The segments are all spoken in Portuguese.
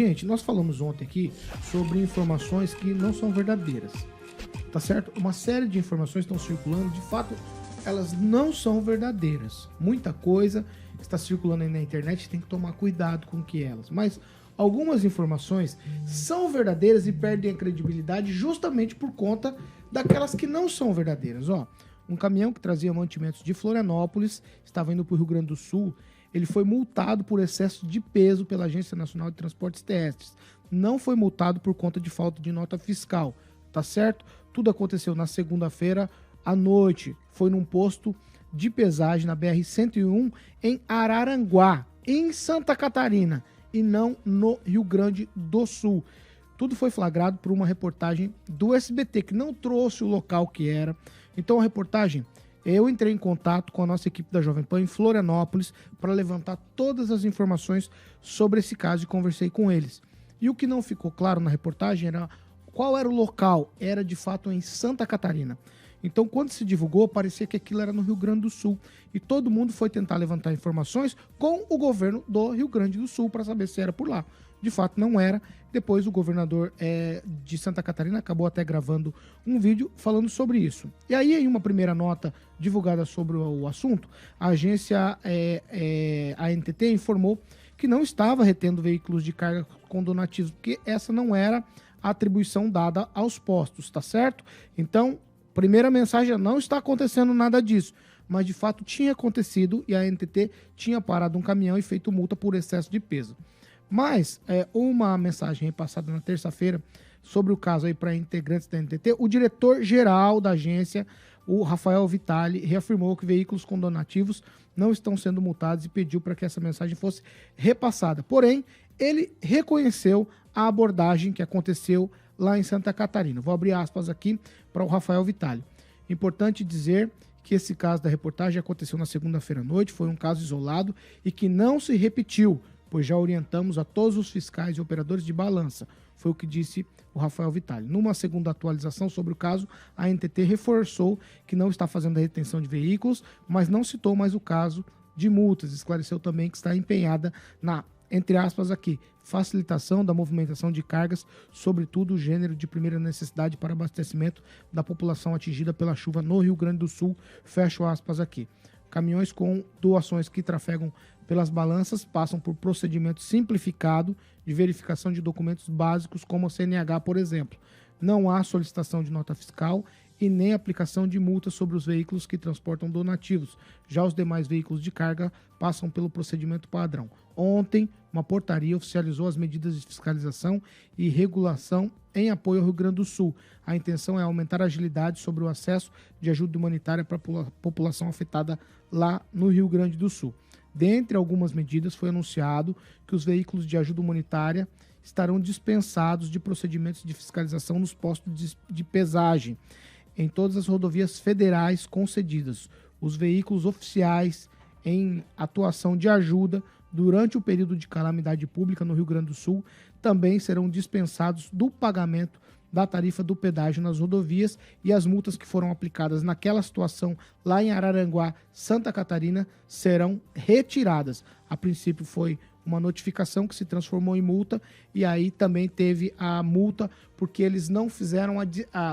Gente, nós falamos ontem aqui sobre informações que não são verdadeiras, tá certo? Uma série de informações estão circulando, de fato, elas não são verdadeiras. Muita coisa está circulando aí na internet, tem que tomar cuidado com que elas. Mas algumas informações são verdadeiras e perdem a credibilidade justamente por conta daquelas que não são verdadeiras. Ó, um caminhão que trazia mantimentos de Florianópolis, estava indo para o Rio Grande do Sul, ele foi multado por excesso de peso pela Agência Nacional de Transportes Terrestres. Não foi multado por conta de falta de nota fiscal, tá certo? Tudo aconteceu na segunda-feira à noite. Foi num posto de pesagem na BR-101 em Araranguá, em Santa Catarina, e não no Rio Grande do Sul. Tudo foi flagrado por uma reportagem do SBT, que não trouxe o local que era. Então a reportagem, eu entrei em contato com a nossa equipe da Jovem Pan em Florianópolis para levantar todas as informações sobre esse caso e conversei com eles. E o que não ficou claro na reportagem era qual era o local. Era de fato em Santa Catarina. Então, quando se divulgou, parecia que aquilo era no Rio Grande do Sul. E todo mundo foi tentar levantar informações com o governo do Rio Grande do Sul para saber se era por lá. De fato, não era. Depois, o governador de Santa Catarina acabou até gravando um vídeo falando sobre isso. E aí, em uma primeira nota divulgada sobre o assunto, a agência ANTT informou que não estava retendo veículos de carga com donativos, porque essa não era a atribuição dada aos postos, tá certo? Então, primeira mensagem, não está acontecendo nada disso, mas de fato tinha acontecido e a ANTT tinha parado um caminhão e feito multa por excesso de peso. Mas uma mensagem repassada na terça-feira sobre o caso aí para integrantes da ANTT, o diretor-geral da agência, o Rafael Vitali, reafirmou que veículos com donativos não estão sendo multados e pediu para que essa mensagem fosse repassada. Porém, ele reconheceu a abordagem que aconteceu lá em Santa Catarina. Vou abrir aspas aqui para o Rafael Vitali. Importante dizer que esse caso da reportagem aconteceu na segunda-feira à noite, foi um caso isolado e que não se repetiu, pois já orientamos a todos os fiscais e operadores de balança. Foi o que disse o Rafael Vitali. Numa segunda atualização sobre o caso, a ANTT reforçou que não está fazendo a retenção de veículos, mas não citou mais o caso de multas. Esclareceu também que está empenhada na, entre aspas aqui, facilitação da movimentação de cargas, sobretudo o gênero de primeira necessidade para abastecimento da população atingida pela chuva no Rio Grande do Sul, fecho aspas aqui. Caminhões com doações que trafegam pelas balanças passam por procedimento simplificado de verificação de documentos básicos como a CNH, por exemplo. Não há solicitação de nota fiscal e nem aplicação de multa sobre os veículos que transportam donativos. Já os demais veículos de carga passam pelo procedimento padrão. Ontem, uma portaria oficializou as medidas de fiscalização e regulação em apoio ao Rio Grande do Sul. A intenção é aumentar a agilidade sobre o acesso de ajuda humanitária para a população afetada lá no Rio Grande do Sul. Dentre algumas medidas, foi anunciado que os veículos de ajuda humanitária estarão dispensados de procedimentos de fiscalização nos postos de pesagem em todas as rodovias federais concedidas. Os veículos oficiais em atuação de ajuda durante o período de calamidade pública no Rio Grande do Sul também serão dispensados do pagamento da tarifa do pedágio nas rodovias e as multas que foram aplicadas naquela situação lá em Araranguá, Santa Catarina, serão retiradas. A princípio foi uma notificação que se transformou em multa e aí também teve a multa porque eles não fizeram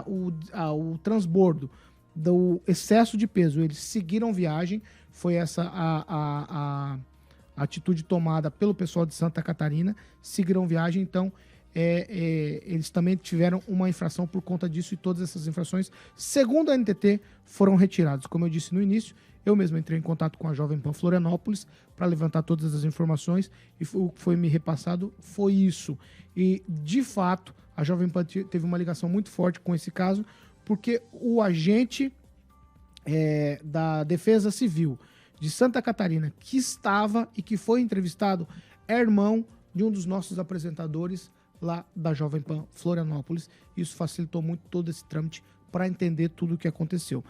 o transbordo do excesso de peso. Eles seguiram viagem, foi essa a atitude tomada pelo pessoal de Santa Catarina, seguiram viagem, então eles também tiveram uma infração por conta disso e todas essas infrações, segundo a NTT, foram retiradas. Como eu disse no início, eu mesmo entrei em contato com a Jovem Pan Florianópolis para levantar todas as informações e o que foi me repassado foi isso. E, de fato, a Jovem Pan teve uma ligação muito forte com esse caso, porque o agente da Defesa Civil de Santa Catarina, que estava e que foi entrevistado, é irmão de um dos nossos apresentadores lá da Jovem Pan Florianópolis. Isso facilitou muito todo esse trâmite para entender tudo o que aconteceu.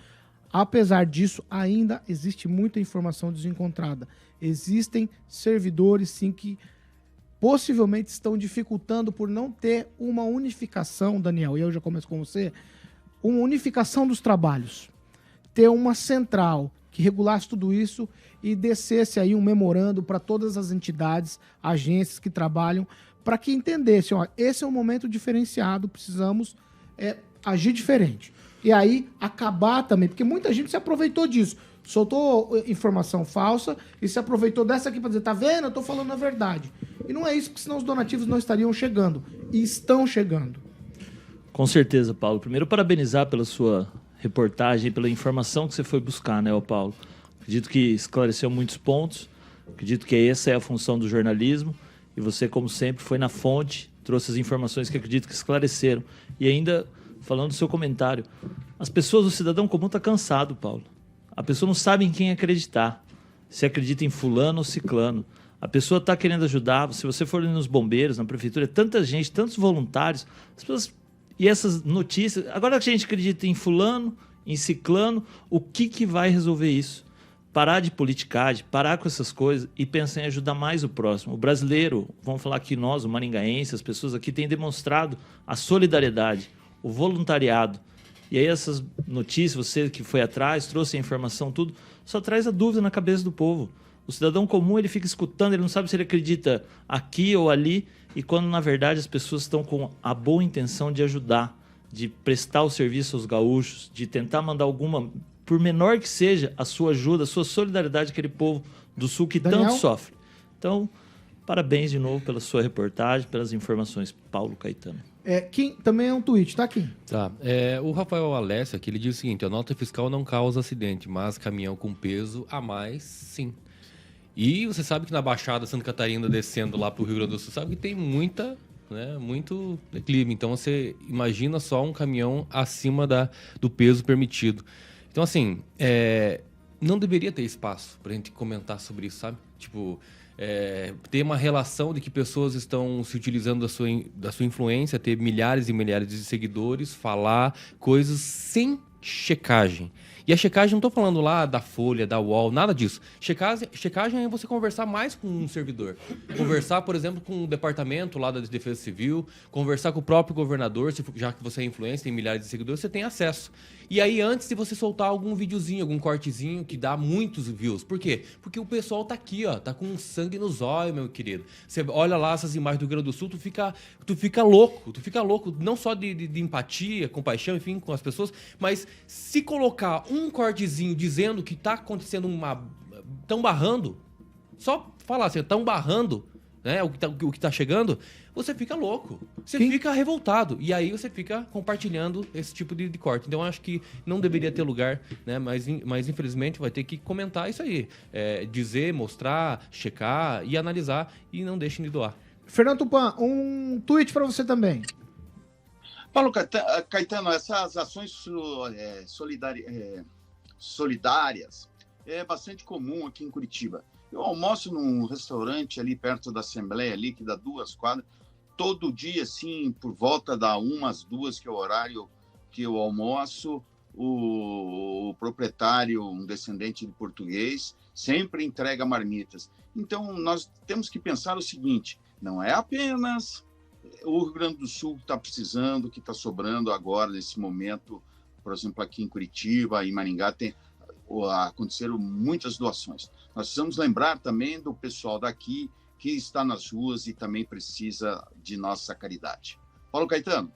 Apesar disso, ainda existe muita informação desencontrada. Existem servidores, sim, que possivelmente estão dificultando por não ter uma unificação, Daniel, e eu já começo com você, uma unificação dos trabalhos. Ter uma central que regulasse tudo isso e descesse aí um memorando para todas as entidades, agências que trabalham para que entendessem, ó, esse é um momento diferenciado, precisamos agir diferente. E aí acabar também, porque muita gente se aproveitou disso. Soltou informação falsa e se aproveitou dessa aqui para dizer, tá vendo? Eu tô falando a verdade. E não é isso, porque senão os donativos não estariam chegando. E estão chegando. Com certeza, Paulo. Primeiro, parabenizar pela sua reportagem, pela informação que você foi buscar, né, Paulo? Acredito que esclareceu muitos pontos. Acredito que essa é a função do jornalismo. E você, como sempre, foi na fonte, trouxe as informações que acredito que esclareceram. E ainda, falando do seu comentário, as pessoas, o cidadão comum está cansado, Paulo. A pessoa não sabe em quem acreditar. Se acredita em fulano ou ciclano. A pessoa está querendo ajudar. Se você for nos bombeiros, na prefeitura, é tanta gente, tantos voluntários. As pessoas... E essas notícias... Agora que a gente acredita em fulano, em ciclano, o que vai resolver isso? Parar de politicagem, parar com essas coisas e pensar em ajudar mais o próximo. O brasileiro, vamos falar que nós, o maringaense, as pessoas aqui têm demonstrado a solidariedade, o voluntariado. E aí essas notícias, você que foi atrás, trouxe a informação, tudo, só traz a dúvida na cabeça do povo. O cidadão comum, ele fica escutando, ele não sabe se ele acredita aqui ou ali, e quando, na verdade, as pessoas estão com a boa intenção de ajudar, de prestar o serviço aos gaúchos, de tentar mandar alguma, por menor que seja, a sua ajuda, a sua solidariedade àquele povo do Sul que Daniel? tanto sofre. Então, parabéns de novo pela sua reportagem, pelas informações, Paulo Caetano. Kim também é um tweet, tá, Kim? Tá. O Rafael Alessio aqui, ele diz o seguinte: a nota fiscal não causa acidente, mas caminhão com peso a mais, sim. E você sabe que na Baixada Santa Catarina, descendo lá para o Rio Grande do Sul, sabe que tem muito declive. Então você imagina só um caminhão acima do peso permitido. Então, assim, não deveria ter espaço para a gente comentar sobre isso, sabe? Tipo, ter uma relação de que pessoas estão se utilizando da sua influência, ter milhares e milhares de seguidores, falar coisas sem checagem. E a checagem, não estou falando lá da Folha, da UOL, nada disso. Checagem é você conversar mais com um servidor. Conversar, por exemplo, com o departamento lá da Defesa Civil, conversar com o próprio governador, já que você é influencer, tem milhares de seguidores, você tem acesso. E aí, antes de você soltar algum videozinho, algum cortezinho que dá muitos views. Por quê? Porque o pessoal tá aqui, ó, tá com sangue nos olhos, meu querido. Você olha lá essas imagens do Rio Grande do Sul, tu fica louco, não só de empatia, compaixão, enfim, com as pessoas, mas se colocar um cortezinho dizendo que tá acontecendo tão barrando, só falar assim, tão barrando, né, o que tá chegando, você fica louco, você fica revoltado, e aí você fica compartilhando esse tipo de corte. Então, eu acho que não deveria ter lugar, né, mas infelizmente vai ter que comentar isso aí, dizer, mostrar, checar e analisar, e não deixem de doar. Fernando Tupan, um tweet para você também. Paulo Caetano, essas ações solidárias é bastante comum aqui em Curitiba. Eu almoço num restaurante ali perto da Assembleia, ali, que dá 2 quadras, todo dia, assim, por volta da 1 às 2, que é o horário que eu almoço, o proprietário, um descendente de português, sempre entrega marmitas. Então, nós temos que pensar o seguinte: não é apenas o Rio Grande do Sul que está precisando, que está sobrando agora, nesse momento, por exemplo, aqui em Curitiba, em Maringá, aconteceram muitas doações. Nós precisamos lembrar também do pessoal daqui que está nas ruas e também precisa de nossa caridade. Paulo Caetano.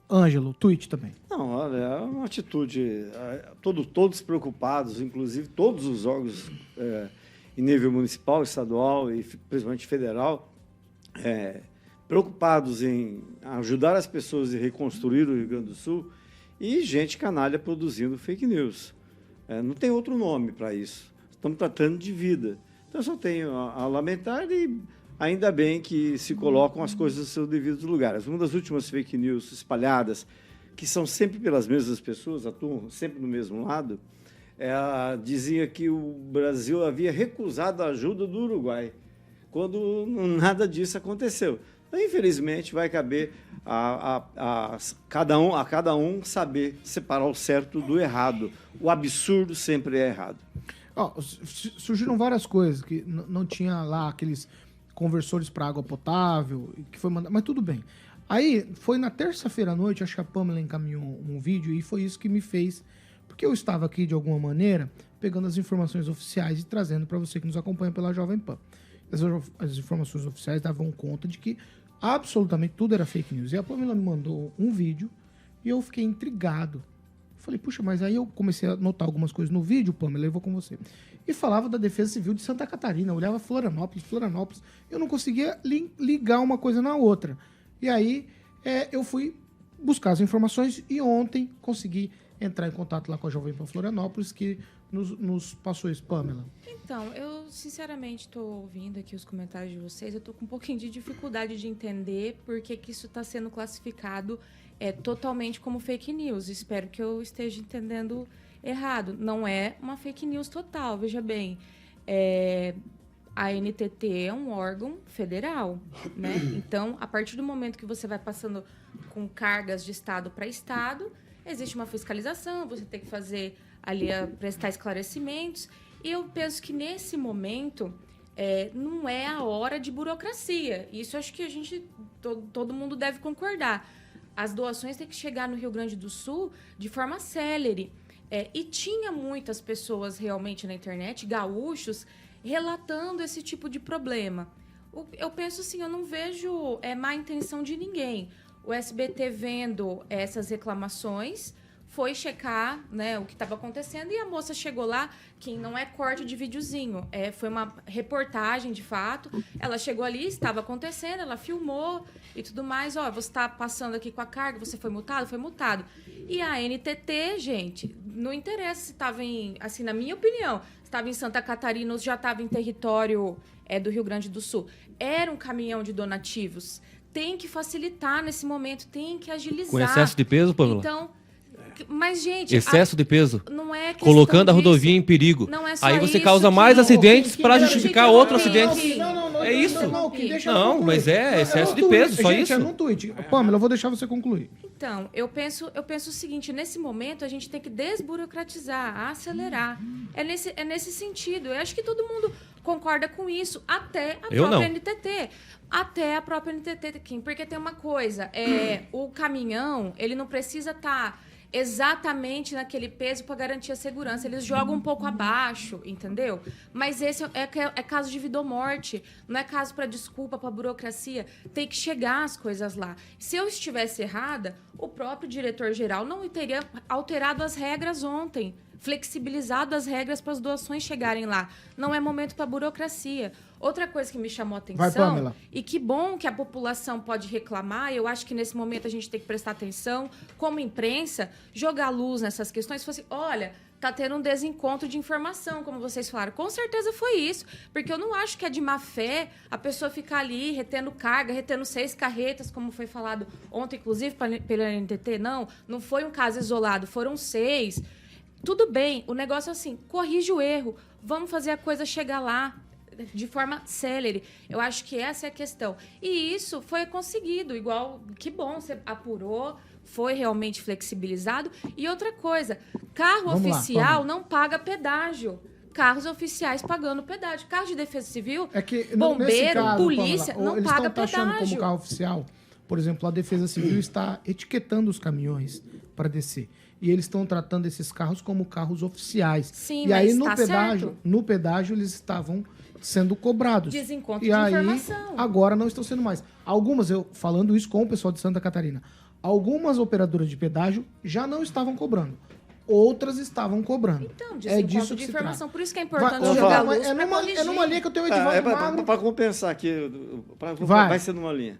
Ângelo, tweet também. Não, olha, é uma atitude, todos preocupados, inclusive todos os órgãos em nível municipal, estadual e principalmente federal, preocupados em ajudar as pessoas a reconstruir o Rio Grande do Sul, e gente canalha produzindo fake news. Não tem outro nome para isso. Estamos tratando de vida. Então, eu só tenho a lamentar, e ainda bem que se colocam as coisas nos seus devidos lugares. Uma das últimas fake news espalhadas, que são sempre pelas mesmas pessoas, atuam sempre no mesmo lado, dizia que o Brasil havia recusado a ajuda do Uruguai, quando nada disso aconteceu. Então, infelizmente, vai caber a cada um saber separar o certo do errado. O absurdo sempre é errado. Surgiram várias coisas, que não tinha lá aqueles conversores para água potável, que foi mandado, mas tudo bem. Aí, foi na terça-feira à noite, acho que a Pamela encaminhou um vídeo, e foi isso que me fez, porque eu estava aqui, de alguma maneira, pegando as informações oficiais e trazendo para você que nos acompanha pela Jovem Pan. as informações oficiais davam conta de que absolutamente tudo era fake news. E a Pamela me mandou um vídeo e eu fiquei intrigado. Falei, puxa, mas aí eu comecei a notar algumas coisas no vídeo, Pamela, eu vou com você. E falava da Defesa Civil de Santa Catarina. Eu olhava Florianópolis. Eu não conseguia ligar uma coisa na outra. E aí eu fui buscar as informações e ontem consegui entrar em contato lá com a Jovem Pan Florianópolis, que nos passou isso, Pamela. Então, eu sinceramente estou ouvindo aqui os comentários de vocês, eu estou com um pouquinho de dificuldade de entender por que isso está sendo classificado totalmente como fake news. Espero que eu esteja entendendo errado. Não é uma fake news total, veja bem. A NTT é um órgão federal, né? Então, a partir do momento que você vai passando com cargas de estado para estado, existe uma fiscalização, você tem que fazer ali, prestar esclarecimentos. E eu penso que nesse momento não é a hora de burocracia. Isso acho que todo mundo deve concordar. As doações têm que chegar no Rio Grande do Sul de forma célere. E tinha muitas pessoas realmente na internet, gaúchos, relatando esse tipo de problema. Eu penso assim, eu não vejo má intenção de ninguém. O SBT vendo essas reclamações, foi checar, né, o que estava acontecendo e a moça chegou lá, que não é corte de videozinho, foi uma reportagem de fato. Ela chegou ali, estava acontecendo, ela filmou e tudo mais. Ó, você está passando aqui com a carga, você foi multado? Foi multado. E a NTT, gente, não interessa se estava assim, na minha opinião, estava em Santa Catarina ou já estava em território do Rio Grande do Sul. Era um caminhão de donativos. Tem que facilitar nesse momento, tem que agilizar. Com excesso de peso, Pamela? Então, mas, gente... Excesso de peso. Não é colocando a disso. rodovia em perigo. Não é só aí você isso causa que- mais Não, acidentes que- para que- justificar que- outros que- acidentes. Não, É isso. Que deixa ela Não, concluir. mas é excesso de no peso, tweet, só gente, isso. É no tweet. Pamela, eu vou deixar você concluir. Então, eu penso o seguinte, nesse momento a gente tem que desburocratizar, acelerar. É nesse sentido. Eu acho que todo mundo concorda com isso, até a Eu própria não. NTT. Até a própria NTT, Kim, porque tem uma coisa, o caminhão, ele não precisa estar exatamente naquele peso para garantir a segurança. Eles jogam um pouco abaixo, entendeu? Mas esse é caso de vida ou morte, não é caso para desculpa, para burocracia. Tem que chegar as coisas lá. Se eu estivesse errada, o próprio diretor-geral não teria alterado as regras ontem, flexibilizado as regras para as doações chegarem lá. Não é momento para burocracia. Outra coisa que me chamou a atenção, Vai, Pamela. e que bom que a população pode reclamar, eu acho que nesse momento a gente tem que prestar atenção, como imprensa, jogar luz nessas questões, falar assim, olha, tá tendo um desencontro de informação, como vocês falaram. Com certeza foi isso, porque eu não acho que é de má fé a pessoa ficar ali retendo carga, retendo 6 carretas, como foi falado ontem, inclusive, pela NTT. Não foi um caso isolado, foram 6. Tudo bem, o negócio é assim, corrige o erro, vamos fazer a coisa chegar lá de forma célere. Eu acho que essa é a questão. E isso foi conseguido, que bom, você apurou, foi realmente flexibilizado. E outra coisa, carro Vamos lá, oficial vamos. não paga pedágio. Carros oficiais pagando pedágio. Carro de defesa civil, É que, nesse bombeiro, caso, polícia, Pamela, não eles paga estão taxando pedágio. como carro oficial. Por exemplo, a Defesa Civil está etiquetando os caminhões para descer. E eles estão tratando esses carros como carros oficiais. Sim, e aí, mas tá certo. no pedágio, eles estavam sendo cobrados. Desencontro e de aí, informação. agora não estão sendo mais. Eu falando isso com o pessoal de Santa Catarina, algumas operadoras de pedágio já não estavam cobrando. Outras estavam cobrando. Então, É desencontro disso de que se informação. trata. Por isso que é Vai, importante ô, jogar Val, luz para corrigir. é numa linha que eu tenho o Edivaldo Magro. Para compensar aqui, Vai. vai ser numa linha.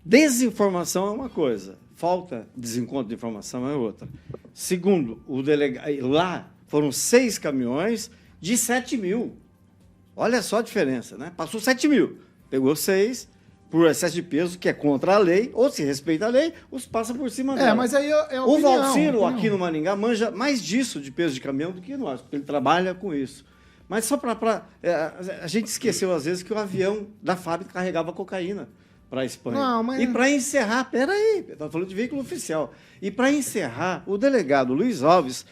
Desinformação é uma coisa, falta desencontro de informação é outra. Segundo, o delegado, lá foram 6 caminhões de 7 mil. Olha só a diferença, né? Passou 7 mil, pegou 6 por excesso de peso, que é contra a lei, ou se respeita a lei, os passa por cima dela. Mas aí é O opinião, Valciro, opinião. aqui no Maringá, manja mais disso de peso de caminhão do que nós, porque ele trabalha com isso. Mas só para... a gente esqueceu, às vezes, que o avião da fábrica carregava cocaína para a Espanha. Não, mas- E para encerrar... Peraí, eu estava falando de veículo oficial. E para encerrar, o delegado Luiz Alves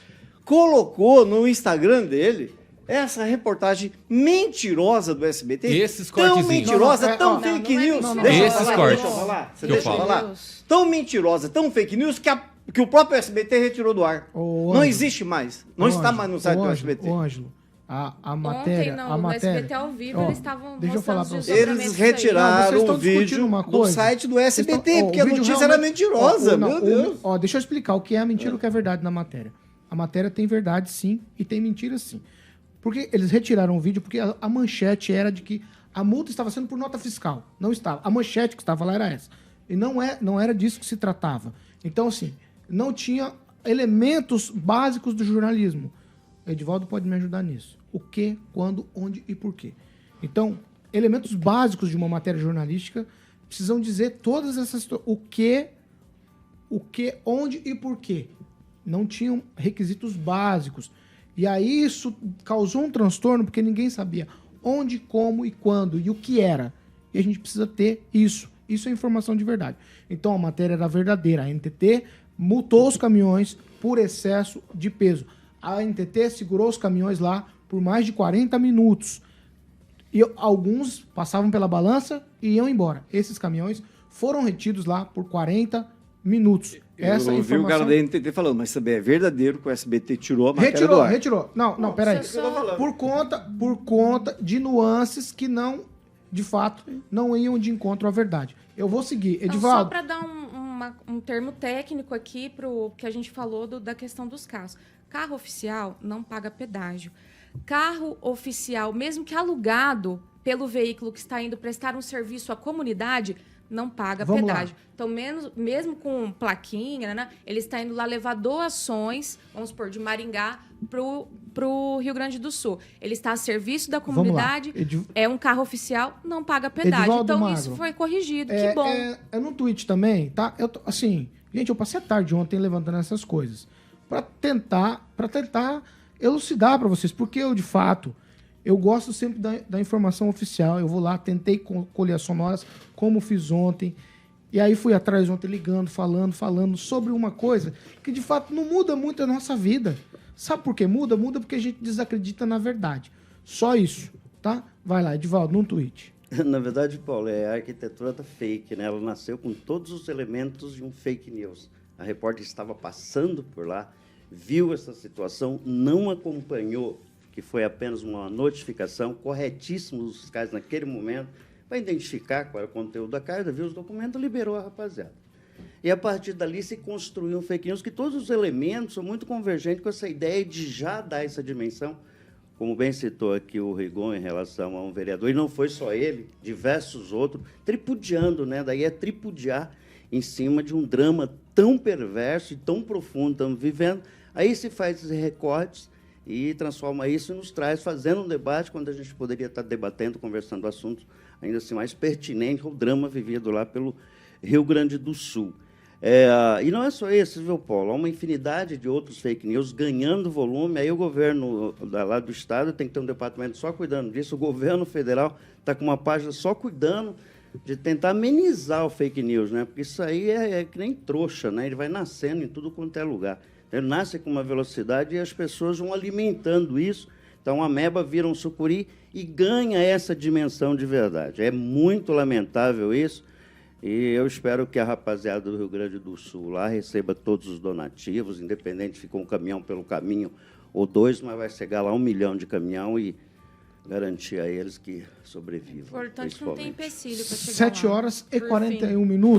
colocou no Instagram dele essa reportagem mentirosa do SBT. Esses tão cortezinhos. mentirosa, Não, não, tão não, fake não é news. mentira. Deixa eu Esses falar, cortes deixa eu falar. Você que eu deixa eu falo. falar? Deus. Tão mentirosa, tão fake news que o próprio SBT retirou do ar. Ô, Não Ângelo. existe mais. Não está mais no site do SBT. Ô, Ângelo, A matéria... Ontem, a no matéria, SBT ao vivo, ó, eles estavam deixa eu falar mostrando pra os você. Eles desdobramentos disso aí. Não, vocês retiraram estão o vídeo discutindo uma do coisa. site do Vocês SBT, estão- ó, porque a o vídeo notícia era realmente- mentirosa, não, meu Deus. Deixa eu explicar o que é a mentira e o que é verdade na matéria. A matéria tem verdade, sim, e tem mentira, sim. Porque eles retiraram o vídeo porque a manchete era de que a multa estava sendo por nota fiscal. Não estava. A manchete que estava lá era essa. E não era disso que se tratava. Então, assim, não tinha elementos básicos do jornalismo. Edivaldo pode me ajudar nisso. O que, quando, onde e por quê. Então, elementos básicos de uma matéria jornalística precisam dizer todas essas... O que, onde e por quê. Não tinham requisitos básicos. E aí isso causou um transtorno porque ninguém sabia onde, como e quando e o que era. E a gente precisa ter isso. Isso é informação de verdade. Então a matéria era verdadeira. A NTT multou os caminhões por excesso de peso. A NTT segurou os caminhões lá por mais de 40 minutos. E alguns passavam pela balança e iam embora. Esses caminhões foram retidos lá por 40 minutos. Essa Eu ouvi o cara da NTT falando, mas também é verdadeiro que o SBT tirou a matéria do ar. Retirou. Não, peraí. só- Por conta de nuances que não, de fato, não iam de encontro à verdade. Eu vou seguir. Não, só Edivaldo, para dar um termo técnico aqui para o que a gente falou da questão dos carros. Carro oficial não paga pedágio. Carro oficial, mesmo que alugado pelo veículo que está indo prestar um serviço à comunidade, não paga Vamos lá. pedágio. Então, mesmo com plaquinha, né, ele está indo lá levar doações, vamos supor, de Maringá para o Rio Grande do Sul. Ele está a serviço da Vamos lá. comunidade, é um carro oficial, não paga pedágio. Edivaldo Então, Magro. isso foi corrigido, que bom. É no tweet também, tá? Assim, gente, eu passei a tarde ontem levantando essas coisas para tentar elucidar para vocês, porque eu, de fato, eu gosto sempre da informação oficial. Eu vou lá, tentei colher as sonoras, como fiz ontem. E aí fui atrás ontem ligando, falando sobre uma coisa que, de fato, não muda muito a nossa vida. Sabe por que muda? Muda porque a gente desacredita na verdade. Só isso, tá? Vai lá, Edivaldo, num tweet. Na verdade, Paulo, é a arquitetura da fake, né? Ela nasceu com todos os elementos de um fake news. A repórter estava passando por lá, viu essa situação, não acompanhou, que foi apenas uma notificação, corretíssimo dos fiscais naquele momento, para identificar qual era o conteúdo da carta, viu os documentos, liberou a rapaziada. E, a partir dali, se construiu um fake news que todos os elementos são muito convergentes com essa ideia de já dar essa dimensão, como bem citou aqui o Rigon em relação a um vereador, e não foi só ele, diversos outros, tripudiando, né? Daí é tripudiar em cima de um drama tão perverso e tão profundo, estamos vivendo. Aí se faz esses recortes e transforma isso e nos traz, fazendo um debate, quando a gente poderia estar debatendo, conversando assuntos ainda assim mais pertinentes ao drama vivido lá pelo Rio Grande do Sul. E não é só esse, viu, Paulo? Há uma infinidade de outros fake news ganhando volume. Aí o governo lá do Estado tem que ter um departamento só cuidando disso. O governo federal está com uma página só cuidando de tentar amenizar o fake news, né? Porque isso aí é que nem trouxa, né? Ele vai nascendo em tudo quanto é lugar. Ele nasce com uma velocidade e as pessoas vão alimentando isso. Então, a ameba vira um sucuri e ganha essa dimensão de verdade. É muito lamentável isso. E eu espero que a rapaziada do Rio Grande do Sul lá receba todos os donativos, independente se ficou um caminhão pelo caminho ou dois, mas vai chegar lá 1 milhão de caminhão e garantir a eles que sobrevivam. Importante que não tem empecilho para chegar 7 lá. horas e Por fim. 41 minutos.